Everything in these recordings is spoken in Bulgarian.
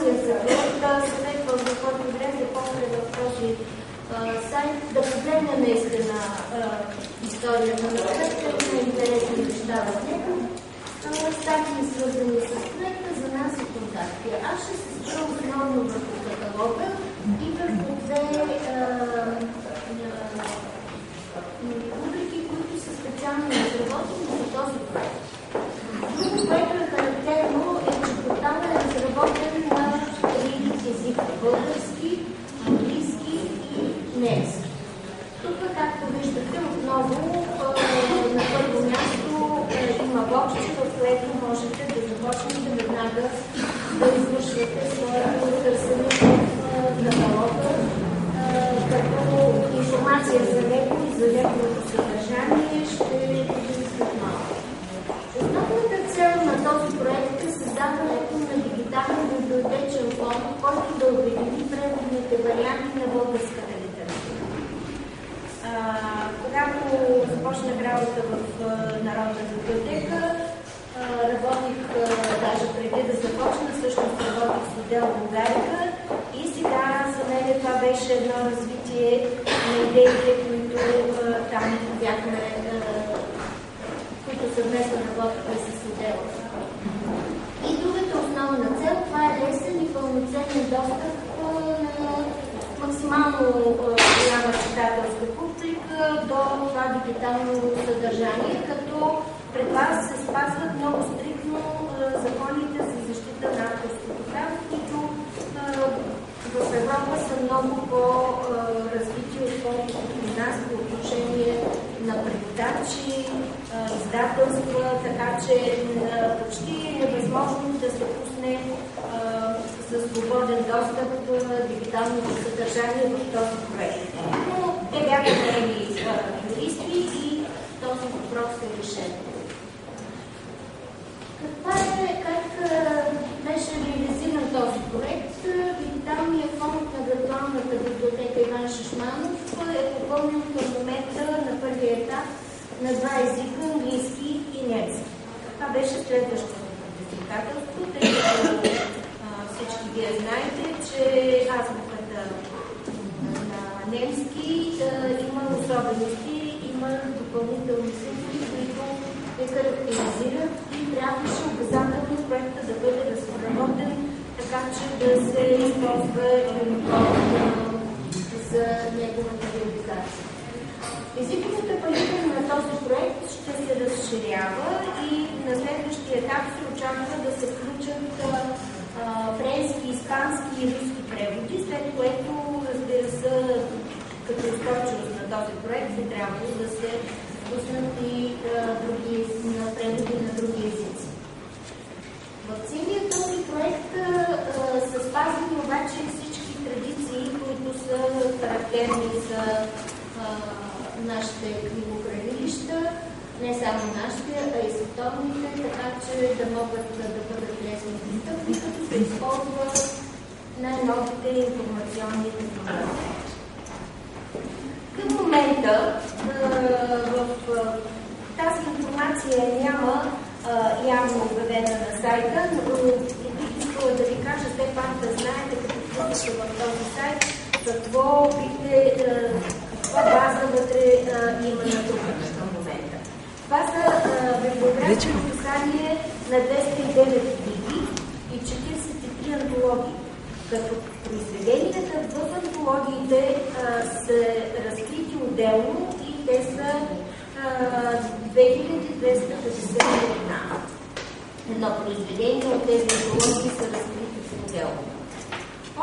информацията от съветва, за който влезе после в този сайт, да погледне наистина историята на проекта, има интересни неща в него. Статии, свързани с проекта, за нас и контакти. Аз ще се спра основно върху каталога и върху две рубрики, които са специално разработени за този проект. Друго, което е характерно, е, че порталът е разработен на три езика – български, английски и немски. Тук, както виждате, отново на първо място има боксче, в което можете да започнете веднага да извършвате своето търсене в каталога, като информация за него и за неговото съдържание ще видим след малко. Основната цел на този проект е създаването на дигитален библиотечен фонд, който да обедини преводните варианти на българската литература. Когато започнах работа в Народна библиотека, работих, даже преди да започна, всъщност работих с отдел Българика и сега за мен това беше едно развитие на идеите, които там бяхме, които съвместно работихме с отдела. И другата основна цел, това е лесен и пълноценен достъп на максимално голяма читателска публика до това дигитално съдържание, като пред вас се спазват много стриктно законите за защита на авторското право, които в Европа са много по-развити, отколкото при нас по отношение на преводачи, издателства, така че почти е невъзможно да се пусне за свободен достъп до дигиталното съдържание в този проект. Но те бяха наели юристи и този въпрос е решен. Как беше реализиран този проект? Дигиталният фонд на Виртуалната библиотека Иван Шишманов е попълнен към момента на първия етап на два езика, английски и немски. Това беше следващото предизвикателство, тъй като всички вие знаете, че азбуката на немски има особености, има допълнителни символи, които я характеризират и трябваше обязателно проекта да бъде разработен така, че да се използва за неговата реализация. Езиковата палитра на този проект ще се разширява и на следващия етап се очаква да се включат френски, испански и руски преводи, след което, разбира се, като устойчивост на този проект би трябвало да се пуснат и преводи на други езици. В целият този проект са спазени обаче всички традиции, които са характерни за нашите книгохранилища, не само нашите, а и световните, така че да могат да бъдат лесно достъпни, като се използва най-новите информационни технологии. Към момента в тази информация няма явно обявена на сайта, но бих искала да ви кажа, все пак да знаете, като влизате в този сайт, каква база вътре има натрупана към момента. Това са библиографски описания на 209 книги и 43 антологии, като произведенията в антологиите са разкрити отделно и те са 2251. Едно произведение от тези антологии са разкрити отделно.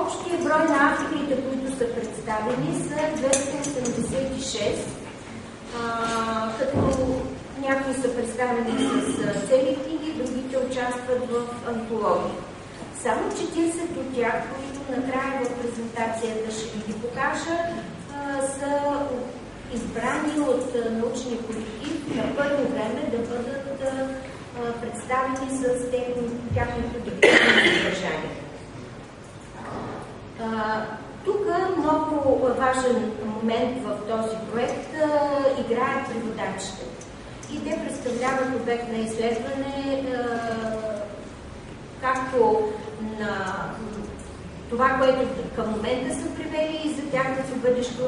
Общия брой на авторите, които са представени, са 286, като някои са представени с цели книги, другите участват в антологии. Само 40 от тях, които накрая в презентацията ще ви ги покажа, са избрани от научния колектив на първо време да бъдат представени с тяхното дигитално съдържание. Тук много важен момент в този проект играят преводачите. И те представляват обект на изследване както на това, което към момента са превели и за тяхното бъдещо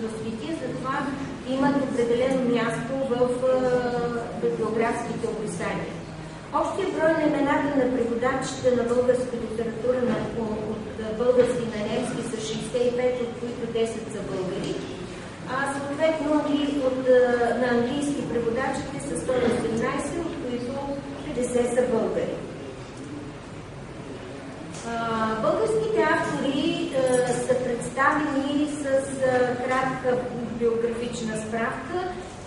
развитие. Затова имат определено място в библиографските описания. Общия брой на имената на преводачите на българска литература от български на немски са 65, от които 10 са българи. Съответно на английски преводачите са 118, от които 50 са българи. Българските автори са представени с кратка биографична справка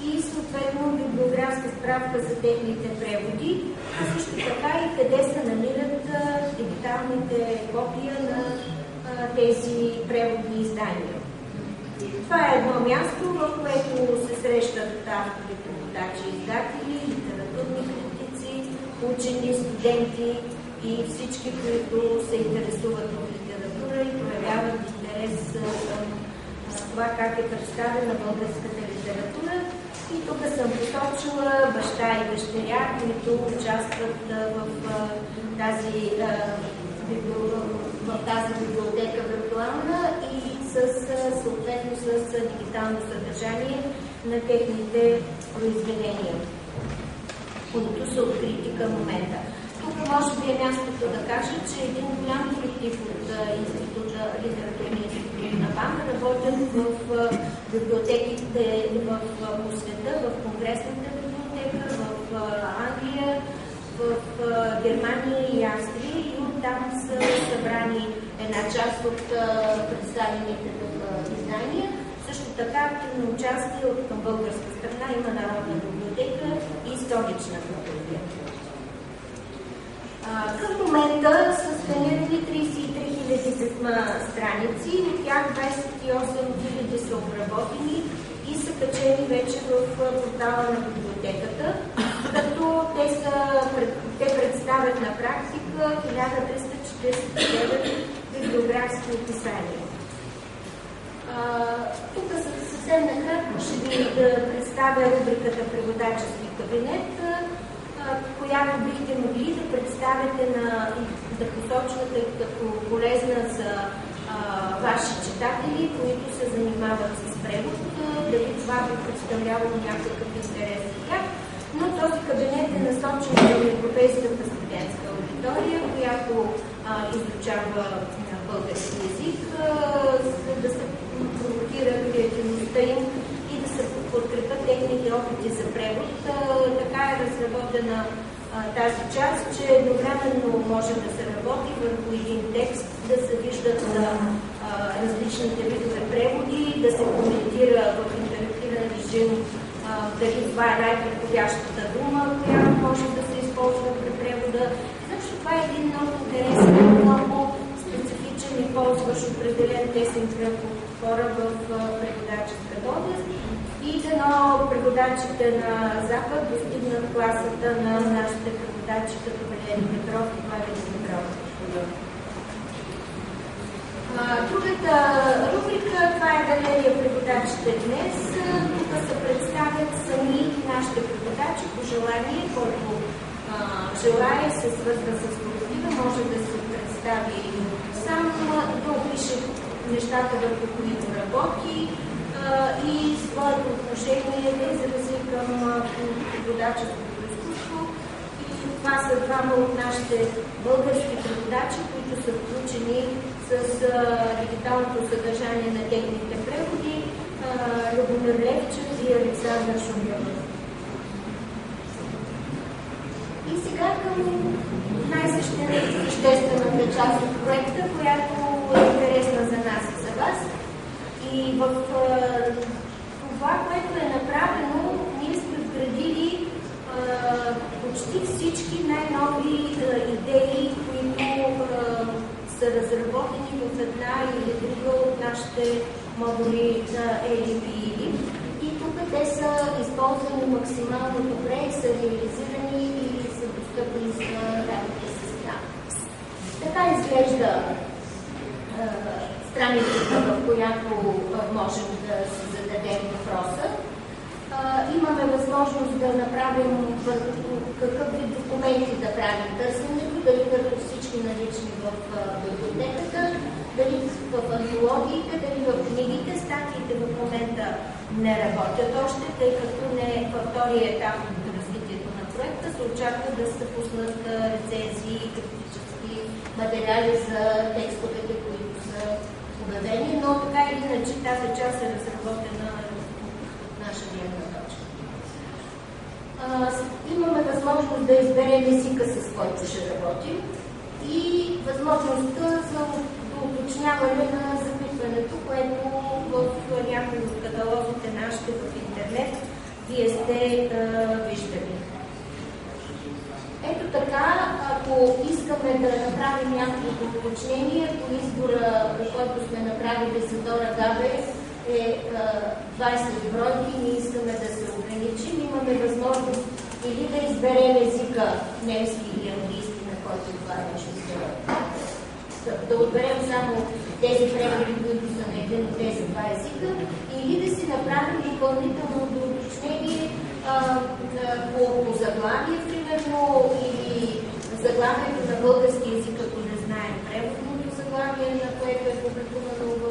и съответно библиографска справка за техните преводи, а също така и къде се намират дигиталните копия на тези преводни издания. Това е едно място, в което се срещат автори, преводачи, издатели, литературни критици, учени, студенти и всички, които се интересуват от литература и проявяват интерес към това как е представена българската литература. И тук съм посочила баща и дъщеря, които участват в тази библиотека виртуална и съответно с дигитално съдържание на техните произведения, които са открити към момента. Тук може би е мястото да кажа, че един голям колектив от Литературния институт на БАН работят в библиотеките по света, в Конгресната библиотека, в Англия, в Германия и Австрия, и оттам са събрани една част от представените издания. Също така активно участие от към българска страна има Народна библиотека и Столична библиотека. Към момента са сканирани 33 000 страници, от тях 28 000 са обработени и са качени вече в портала на библиотеката, като те представят на практика 1349 библиографски описания. Тук съвсем накратко ще ви представя рубриката Преводачески кабинет, която бихте могли да представите да посочвате като полезна за ваши читатели, които се занимават с превод, дали това би представлявало някакъв интерес за тях. Но този кабинет е насочен към европейската студентска аудитория, която изучава български език, за да се провокира креативността им и да се подкрепят техните опити за превод. Така е разработена тази част, че едновременно може да се работи върху един текст, да се виждат различните видове преводи, да се коментира в интерактивен режим дали това е най-подходящата дума, която може да се използва при превода. Значи това е един много интересен, много специфичен и ползващ определен тесен кръг от хора в преводаческата област. И дано преводачите на Запад достигнат класата на нашите преводачи, като Валери Петров и Павел Петров. Другата рубрика, това е галерия преводачите днес. Тук се представят сами нашите преводачи по желание, който желая се свързва с колектива, може да се представи сам, да опише нещата, върху които работи и своето отношение да изрази към преводаческото изкуство. И това са двама от нашите български преводачи, които са включени с дигиталното съдържание на техните преводи, Любомир Левчев и Александър Шумилов. И сега към най-съществената част от проекта, която е интересна за нас и за вас. И в това, което е направено, ние сме вградили почти всички най-нови идеи, които са разработени в една или друга от нашите модули на ELIP. И тук те са използвани максимално добре и са реализирани и са достъпни за работа с тях. Така изглежда страницата, в която можем да си зададем въпроса. Имаме възможност да направим какъв вид документи да правим търсенето, дали като всички налични в библиотеката, дали в антологиите, дали в книгите. Статиите в момента не работят още, тъй като не е във втория етап от развитието на проекта. Се очаква да се пуснат рецензии и критически материали за текстовете, които са обявени, но така или иначе тази част е разработена от наша гледна точка. Имаме възможност да изберем езика, с който ще работим, и възможността за уточняване на запитването, което в някои от каталозите нашите в интернет вие сте виждали. Ето така, ако искаме да направим някакво уточнение по избора, който сме направили за Дора Габе, е 20 бройки, ние искаме да се ограничим. Имаме възможност или да изберем езика немски или английски, на който това ще да отберем само тези преводи, които са на един от тези два езика, или да си направим допълнително уточнение по заглавие, примерно, или заглавието на български език, ако не знаем преводното заглавие, на което е публикувано в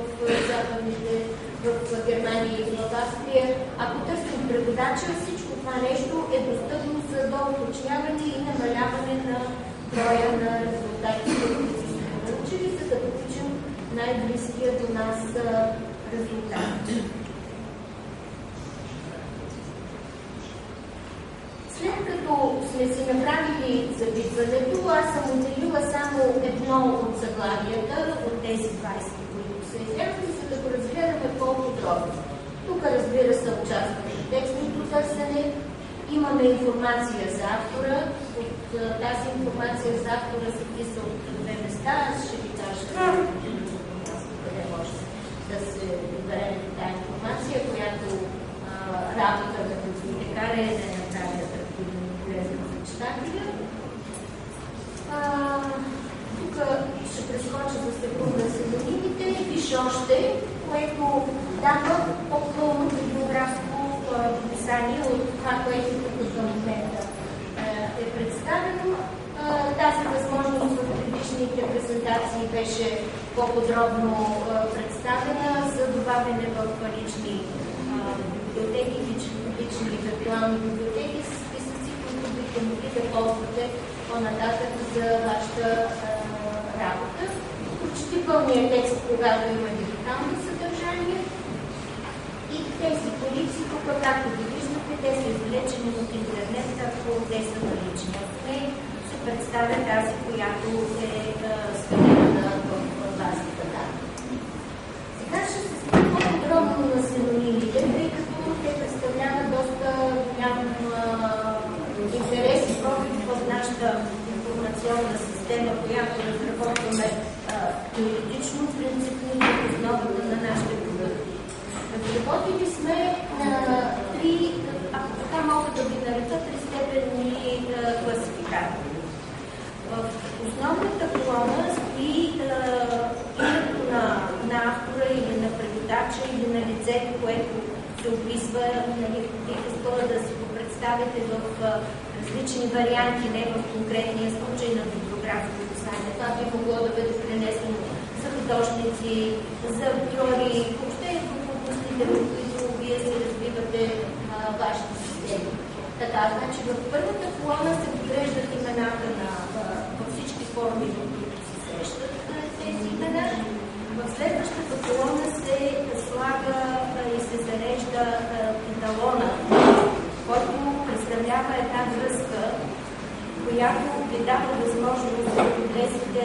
западните, в Германия и в Австрия. Ако търсим преводача, всичко това нещо е достъпно за доуточняване и намаляване на броя на резултатите, които сме получили, за да получим най-близкия до нас резултат. След като сме си направили запитването, аз съм отделила само едно от заглавията от тези 20, които са излязли, за да го разгледаме по-подробно. Тук, разбира се, участва в текстното търсене. Имаме информация за автора. От тази информация за автора се писа от две места. Аз ще ви кажа къде може да се добере тази информация, която работа на библиотекаря е да направи атрактивно и полезно за читателя. Тук ще прескоча за секунда синонимите. Пише още, което дава по-пълно библиографско описание от това, което тук за момента е представено. Тази възможност в предишните презентации беше по-подробно представена за добавяне в лични библиотеки, лични и виртуални библиотеки с списъци, които бихте могли да ползвате по-нататък за вашата работа. Прочети пълния текст, когато има дигитално съдържание. И тези полици, тук, както ги виждате, те са извлечени от интернет, ако те са налични. Не се представя тази, която е сканирана в базата данни. Сега ще се спомня по-подробно на синонимите, тъй като те представляват доста голям интерес и профит в нашата информационна система, която разработваме теоретично, принципно и в основата на нашите продукти. Разработили сме три, ако така мога да ги нарека, тристепенни класификатори. В основната колона стои името на автора или на преводача или на лицето, което се описва, бих искала да си го представите в различни варианти, не в конкретния случай на библиографско описание. Това би могло да бъде пренесено за художници, за актьори, въобще в които вие се развивате вашите системи. Така, значи в първата колона се подреждат имената на всички форми, в които се срещат тези имена. В следващата колона се слага и се зарежда еталона, който представлява една връзка, която ви дава възможност да влезете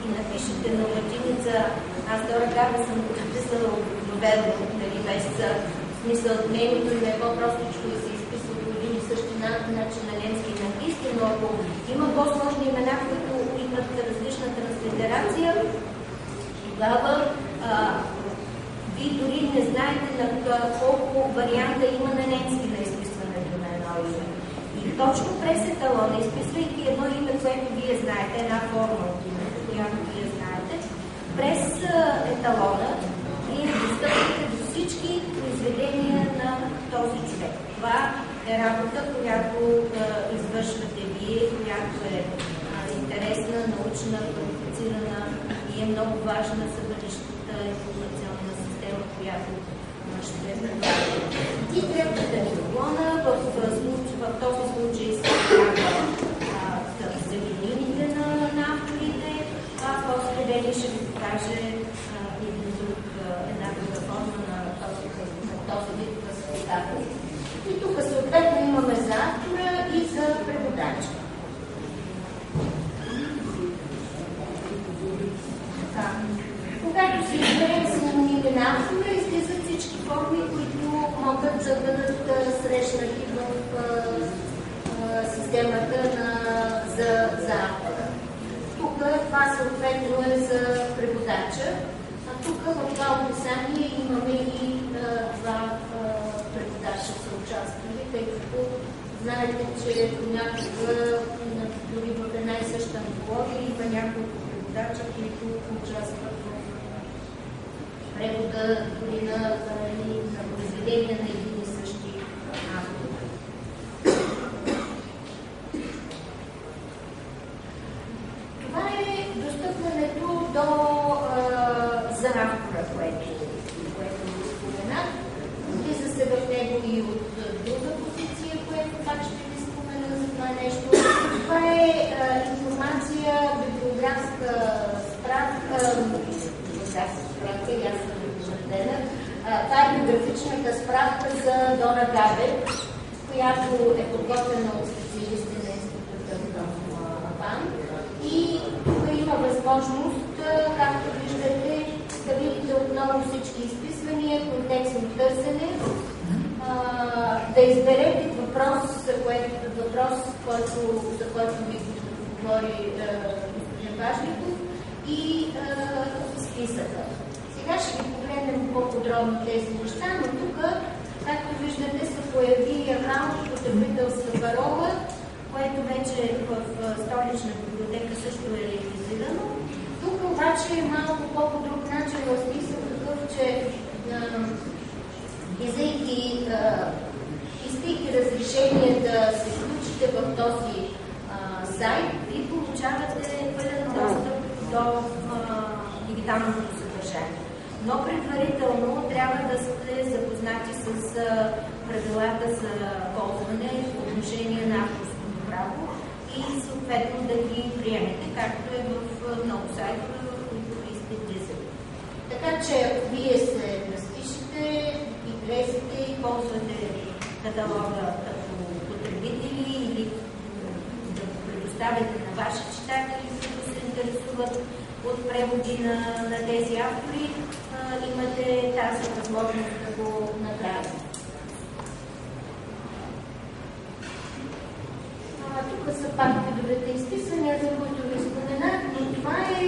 и напишете на латиница. Аз Дора Габе съм го написала обикновено, без смисъл нейното име е по-простичко и се изписва по един и същи начин на немски и на английски, но ако има по-сложни имена, които имат различна транслитерация, тогава вие дори не знаете на колко варианта има на немски на изписването на едно име. И точно през еталона, изписвайки едно име, което вие знаете, една форма от името, която вие знаете, през еталона вие достъпвате до всички произведения на този човек. Това е работа, която извършвате вие, която е интересна, научна, квалифицирана актуализирана и е много важна за бъдещата информационна система, която ще предлага. И третата колона в този случай се трябва за линиите на авторите, а после Дени ще ви покаже една друга форма на този вид класификатор. И тук съответно имаме за автора и за преводача. Когато се изберем синонимите на автора, излизат всички форми, които могат да бъдат срещнати в системата за автора. Тук това съответно е за преводача, а тук в това описание имаме и два преводача са участвали, тъй като знаете, че понякога дори в една и съща антология има няколко преводача, които участват в превода дори на произведения на един и същи автор. Това е достъпването за автора, което споменах. Влиза се в него и от друга позиция, което пак ще ви спомена за това нещо. Това е информация, библиографска справка, това е библиографичната справка за Дора Габер, която е подготвена от специалисти на института в БАН. И тук има възможност, както виждате, да видите отново всички изписвания, контекстно търсене, да изберете въпрос, за който ви говори господин Важников, и списъка. Сега ще ви погледнем по-подробно тези неща, но тук, както виждате, се появи акаунт потребителска парола, което вече в столична библиотека също е реализирано. Тук обаче е малко по-друг начин в смисъл такъв, че искайки разрешение да се включите в този сайт и получавате пълен достъп до дигиталното съдържание. Но предварително трябва да сте запознати с правилата за ползване по отношение на авторското право и съответно да ги приемете, както е в много сайтове, в които сте влизали. Така че вие се разпишете и влезете и ползвате каталога като потребители или да го предоставяте на ваши читатели, които се интересуват от преводи на тези автори, имате тази възможност да го направите. Тук са пак видовете изписвания, за които ви споменах, но това е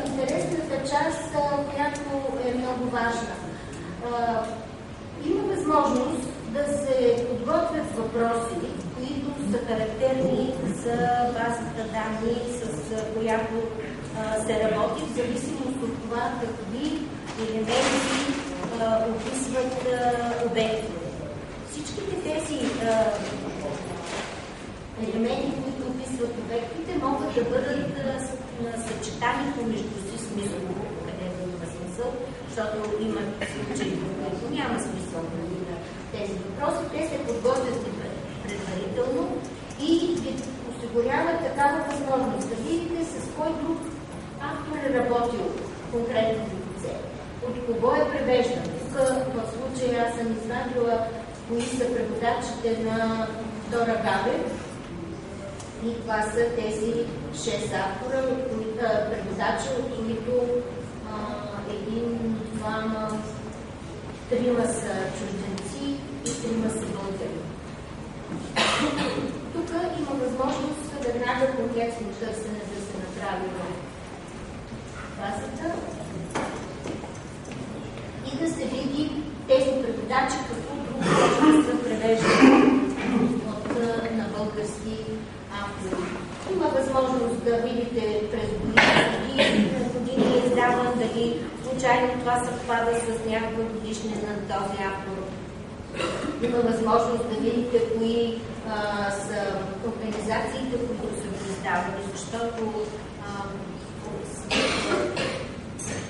интересната част, която е много важна. Има възможност да се подготвят въпроси, които са характерни за базата данни, с която се работи, в зависимост от това какви елементи описват обектите. Всичките тези елементи, които описват обектите, могат да бъдат съчетани помежду си смислово, където има смисъл, защото има случаи, в които няма смисъл на тези въпроси. Те се подготвят предварително и ви осигуряват такава възможност да видите с кой друг автор е работил конкретно лице, от кого е превеждан. Тук в случая аз съм извадила кои са преводачите на Дора Габер. И това са тези 6 автора, преводачи, от които един, двама, трима са чужденци и 3 са българи. Тук има възможност веднага комплексно търсене да се направи в базата и да се види тези преводачи какво друго са превеждани на български автори. Има възможност да видите през години издаван, дали случайно това съвпада с някаква годишнина на този автор. Има възможност да видите кои са организациите, които са го издавали, защото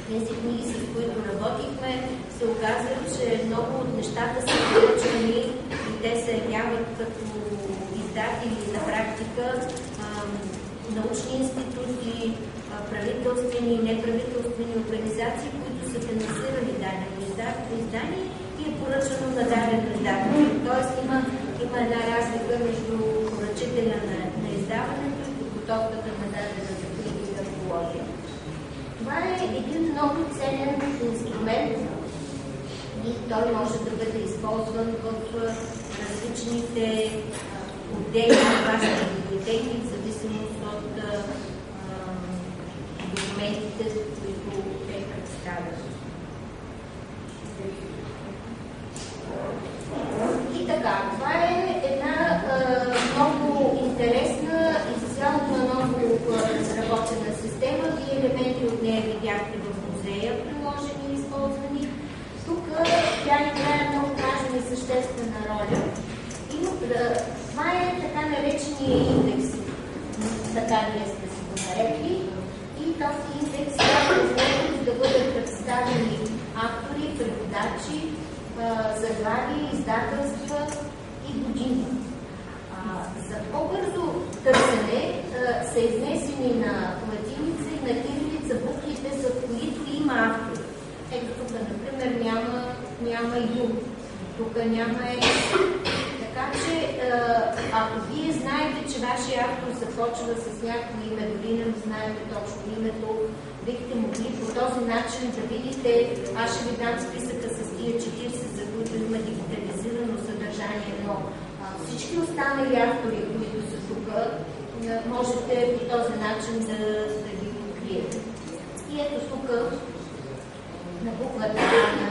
тези книги, с които работихме, се оказва, че много от нещата са поръчвани и те се явяват като издатели на практика научни институти, правителствени и неправителствени организации, които са финансирали дадено издание и е поръчано на дадено издател. Тоест има една разлика между поръчителя на издаването и подготовката на дадената книга и антология. Това е един много ценен инструмент и той може да бъде използван в различните отдели на вашите библиотеки, в зависимост от документите, които те представят. И така, това е една много интересна и цялото ново разработена система. Вие елементи от нея видяхте в музея, приложени и използвани. Тук тя играе много важна и съществена роля. Това е така наречения индекс, така ние сме си го нарекли. И този индекс е възможност да бъдат представени автори, преводачи, заглавия, издателства и години. За по-бързо търсене са изнесени на латиница и на кирилица буквите, за които има автори. Ето тук, например, няма ю, тук няма Така че, ако вие знаете, че вашия автор започва с някакво име, дори не знаете точно името, бихте могли по този начин да видите, аз ще ви дам списъка с тия 40, за които има дигитализирано съдържание, но всички останали автори, които са тук, можете по този начин да ги откриете. И ето тук на буквата на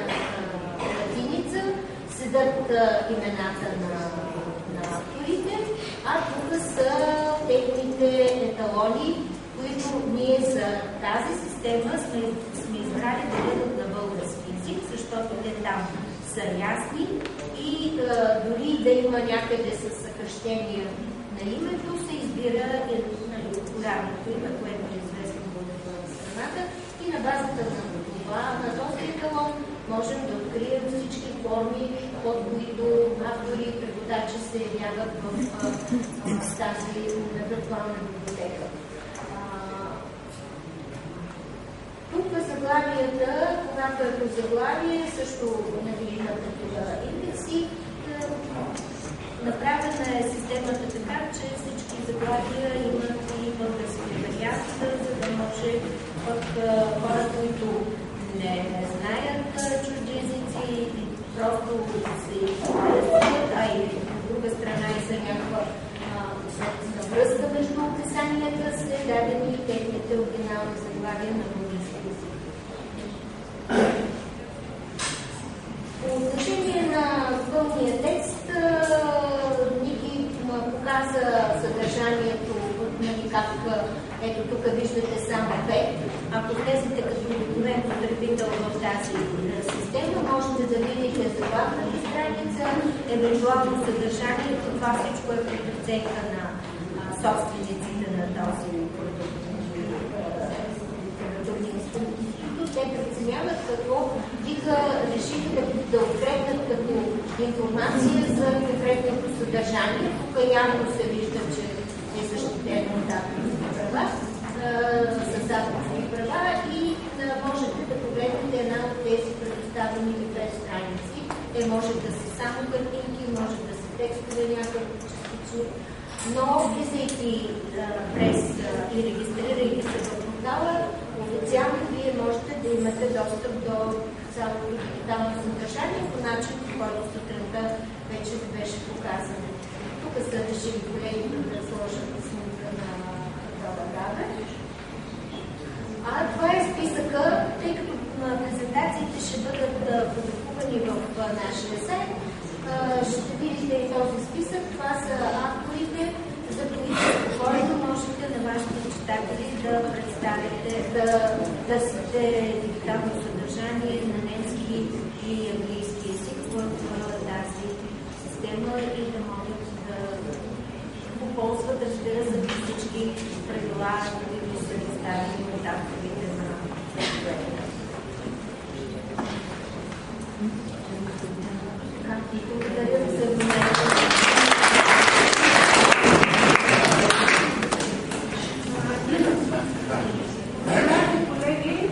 латиница седат имената на авторите, а тук са техните еталони, които ние за тази система сме избрали да бъдат на български език, защото те там са ясни и дори да има някъде със съкръщение на името, се избира голямото име, което е известно в страната, и на базата на това, на този еталон, можем да открием всички форми, под които автори и преводачи се явяват в тази виртуална библиотека. Тук заглавията, когато е по заглавие, също има такива индекси. Направена е системата така, че всички заглавия имат и български вариант, за да може пък хора, които не знаят чужди езици и просто се интересуват, а и от друга страна и за някаква връзка между описанията са дадени техните оригинални заглавия на български език. По отношение на пълния текст, Ники показа съдържанието, как ето тук виждате само 5. Ако влезете като обикновен потребител в тази система, можете да видите заглавната страница, евентуално съдържанието, това всичко е под оценка на собствениците на този продукт. Те преценяват какво биха решили да открепят като информация за конкретното съдържание. Тук явно се вижда, че е защитено от авторски права, с авторски права и можете да погледнете една от тези предоставени веб страници. Те може да са само картинки, може да са текстове някакви частични, но влизайки през и регистрирайки се в портала, официално вие можете да имате достъп до цялото дигитално съдържание по начин, по който сутринта вече ви беше показано. Тук са решили колегите да сложат снимка на Дава. Това е списъка, тъй като презентациите ще бъдат публикувани в нашия сайт. Ще видите и този списък. Това са авторите, за които спокойно можете на вашите читатели да представите, да търсите дигитално съдържание на немски и английски език в тази система и да могат да го ползват, разбира се, всички правила, които са представители от авторите на проекта. Благодаря ви за вниманието. Колеги,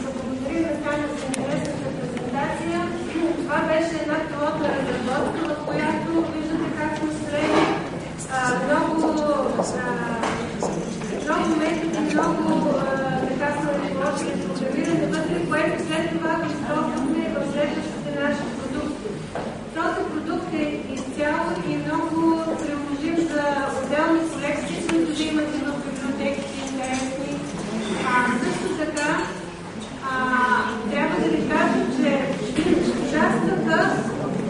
благодаря на Таня за интересната презентация. Това беше една пилотна разработка, в която виждате как сме строили много методи, много така сме разложили за програмиране вътре, което след това го използвахме в следващите наши продукти. Този продукт е изцяло и много приложим за отделни колекции, които ви имате в библиотеките интересни. Също така, трябва да ви кажа, че участваха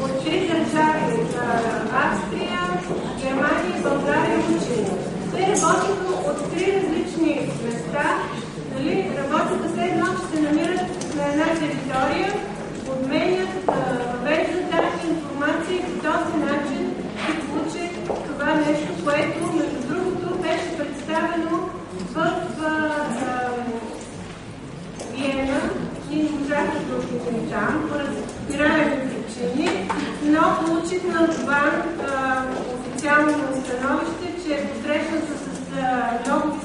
от 3 държави – Австрия, Германия и България учени. Те работиха от 3 различни места, работиха все едно, че се намират на една територия, обменят, въвеждат тази информация и по този начин се получи това нещо, което, между другото, беше представено в Виена. Ние не можахме да отидем там, поради разбираеми причини, но получихме отвън официално становище, че е посрещната с много